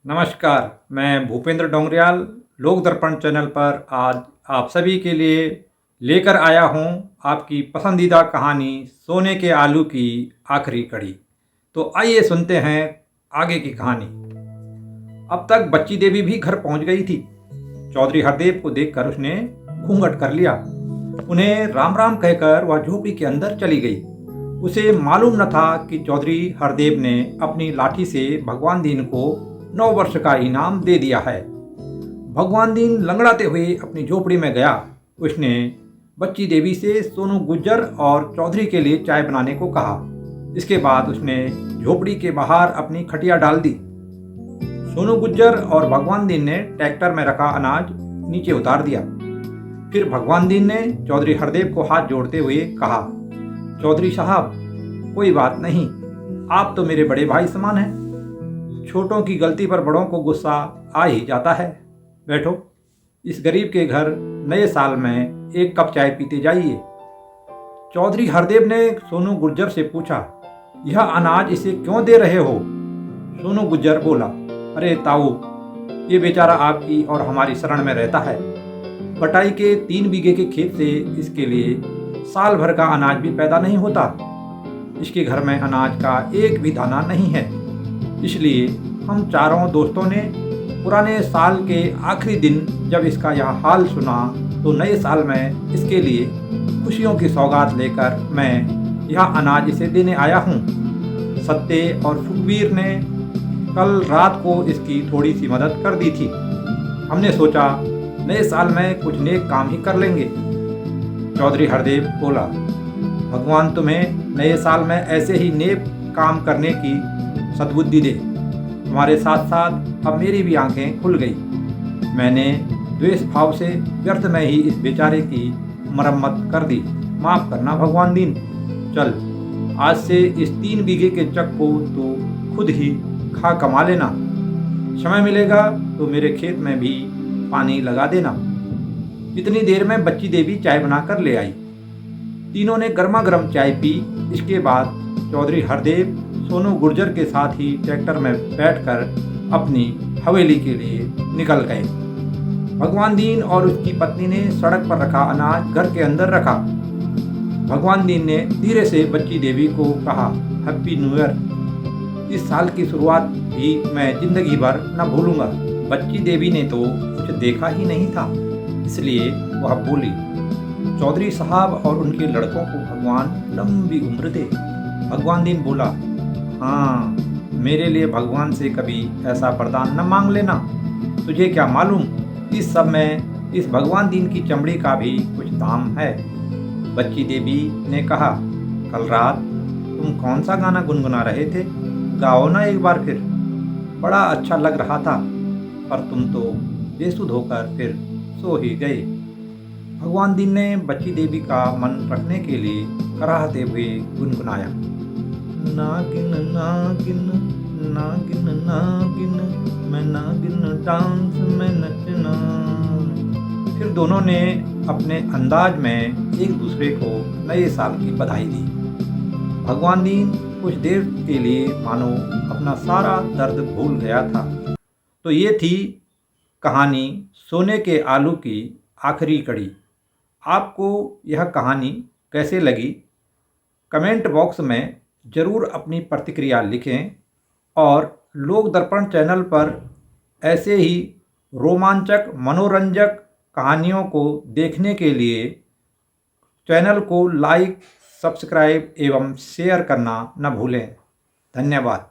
नमस्कार, मैं भूपेंद्र डोंगरियाल लोक दर्पण चैनल पर आज आप सभी के लिए लेकर आया हूं आपकी पसंदीदा कहानी सोने के आलू की आखिरी कड़ी। तो आइए सुनते हैं आगे की कहानी। अब तक बच्ची देवी भी घर पहुंच गई थी। चौधरी हरदेव को देखकर उसने घूंघट कर लिया। उन्हें राम राम कहकर वह झोपड़ी के अंदर चली गई। उसे मालूम न था कि चौधरी हरदेव ने अपनी लाठी से भगवान दीन को 9 वर्ष का इनाम दे दिया है। भगवान दीन लंगड़ाते हुए अपनी झोपड़ी में गया। उसने बच्ची देवी से सोनू गुज्जर और चौधरी के लिए चाय बनाने को कहा। इसके बाद उसने झोपड़ी के बाहर अपनी खटिया डाल दी। सोनू गुज्जर और भगवान दीन ने ट्रैक्टर में रखा अनाज नीचे उतार दिया। फिर भगवान दीन ने चौधरी हरदेव को हाथ जोड़ते हुए कहा, चौधरी साहब, कोई बात नहीं, आप तो मेरे बड़े भाई समान हैं। छोटों की गलती पर बड़ों को गुस्सा आ ही जाता है। बैठो, इस गरीब के घर नए साल में एक कप चाय पीते जाइए। चौधरी हरदेव ने सोनू गुज्जर से पूछा, यह अनाज इसे क्यों दे रहे हो? सोनू गुज्जर बोला, अरे ताऊ, ये बेचारा आपकी और हमारी शरण में रहता है। बटाई के 3 बीघे के खेत से इसके लिए साल भर का अनाज भी पैदा नहीं होता। इसके घर में अनाज का एक भी दाना नहीं है। इसलिए हम चारों दोस्तों ने पुराने साल के आखिरी दिन जब इसका यह हाल सुना तो नए साल में इसके लिए खुशियों की सौगात लेकर मैं यह अनाज इसे देने आया हूँ। सत्ते और सुखबीर ने कल रात को इसकी थोड़ी सी मदद कर दी थी। हमने सोचा नए साल में कुछ नेक काम ही कर लेंगे। चौधरी हरदेव बोला, भगवान तुम्हें नए साल में ऐसे ही नेक काम करने की सद्बुद्धि दे। तुम्हारे साथ साथ अब मेरी भी आंखें खुल गई। मैंने द्वेष भाव से व्यर्थ में ही इस बेचारे की मरम्मत कर दी। माफ करना भगवान दीन। चल, आज से इस 3 बीघे के चक को तो खुद ही खा कमा लेना। समय मिलेगा तो मेरे खेत में भी पानी लगा देना। इतनी देर में बच्ची देवी चाय बनाकर ले आई। तीनों ने गर्मा गर्म चाय पी। इसके बाद चौधरी हरदेव सोनू गुर्जर के साथ ही ट्रैक्टर में बैठकर अपनी हवेली के लिए निकल गए। भगवान दीन और उसकी पत्नी ने सड़क पर रखा अनाज घर के अंदर रखा। भगवान दीन ने धीरे से बच्ची देवी को कहा, हैप्पी न्यू ईयर। इस साल की शुरुआत भी मैं जिंदगी भर न भूलूंगा। बच्ची देवी ने तो कुछ देखा ही नहीं था, इसलिए वह बोली, चौधरी साहब और उनके लड़कों को भगवान लंबी उम्र दे। भगवान दीन बोला, हाँ, मेरे लिए भगवान से कभी ऐसा वरदान न मांग लेना। तुझे क्या मालूम, इस सब में इस भगवान दीन की चमड़ी का भी कुछ दाम है। बच्ची देवी ने कहा, कल रात तुम कौन सा गाना गुनगुना रहे थे? गाओ ना एक बार फिर। बड़ा अच्छा लग रहा था, पर तुम तो बेसुध होकर फिर सो ही गए। भगवान दीन ने बच्ची देवी का मन रखने के लिए कराहते हुए गुनगुनाया, नागिन नागिन नागिन नागिन, मैं नागिन डांस में नचना। फिर दोनों ने अपने अंदाज में एक दूसरे को नए साल की बधाई दी। भगवान दीन कुछ देर के लिए मानो अपना सारा दर्द भूल गया था। तो ये थी कहानी सोने के आलू की आखिरी कड़ी। आपको यह कहानी कैसे लगी? कमेंट बॉक्स में ज़रूर अपनी प्रतिक्रिया लिखें और लोक दर्पण चैनल पर ऐसे ही रोमांचक मनोरंजक कहानियों को देखने के लिए चैनल को लाइक, सब्सक्राइब एवं शेयर करना न भूलें। धन्यवाद।